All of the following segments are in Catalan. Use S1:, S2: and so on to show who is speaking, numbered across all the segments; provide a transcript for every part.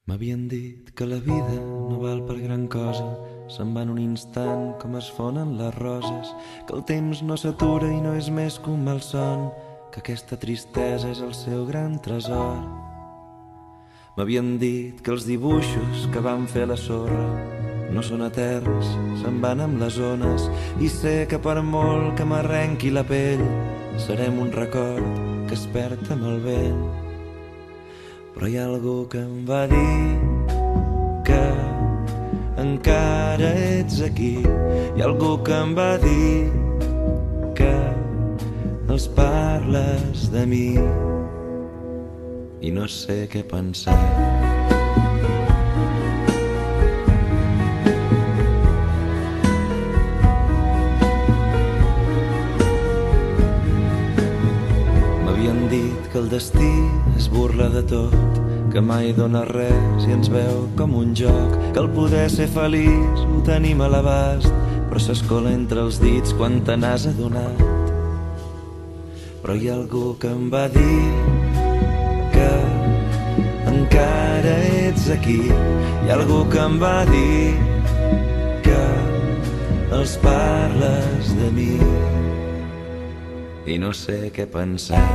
S1: M'havien dit que la vida no val per gran cosa, se'n va en un instant com es fonen les roses, que el temps no s'atura i no és més que un malson, que aquesta tristesa és el seu gran tresor. M'havien dit que els dibuixos que vam fer a la sorra no són eterns, se'n van amb les ones, i sé que per molt que m'arrenqui la pell serem un record que es perd amb el vent. Però hi ha algú que em va dir que encara ets aquí. Hi ha algú que em va dir que els parles de mi i no sé què pensar. M'havien dit que el destí es burla de tot, que mai dona res i ens veu com un joc, que el poder ser feliç ho tenim a l'abast, però s'escola entre els dits quan te n'has adonat. Però hi ha algú que em va dir que encara ets aquí. Hi ha algú que em va dir que els parles de mi i no sé què pensar.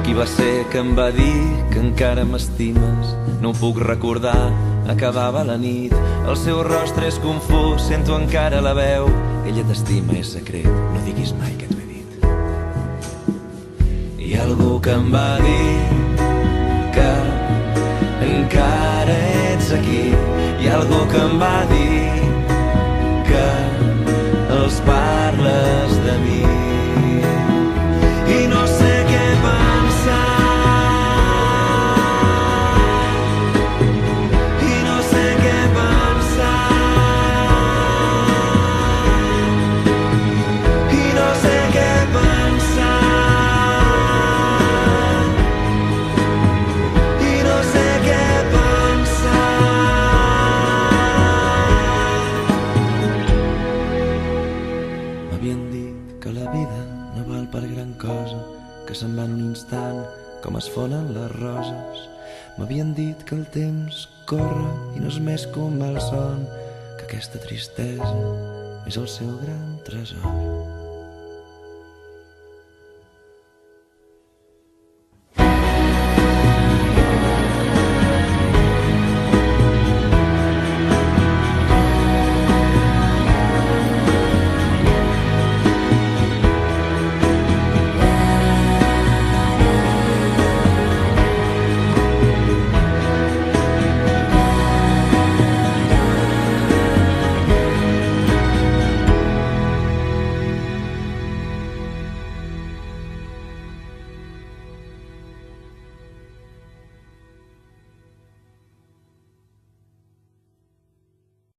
S1: Qui va ser que em va dir que encara m'estimes? No ho puc recordar, acabava la nit. El seu rostre és confús, sento encara la veu. Ella t'estima, és secret, no diguis mai que t'ho he dit. Hi ha algú que em va dir que encara ets aquí. Hi ha algú que em va dir que els parles de mi i no sé què pensar. I no sé què pensar. I no sé què pensar. I no sé què pensar. M'havien dit que la vida no val per gran cosa, que se'n va en un instant com es fonen les roses. M'havien dit que el temps corre i no és més que un malson, que aquesta tristesa és el seu gran tresor.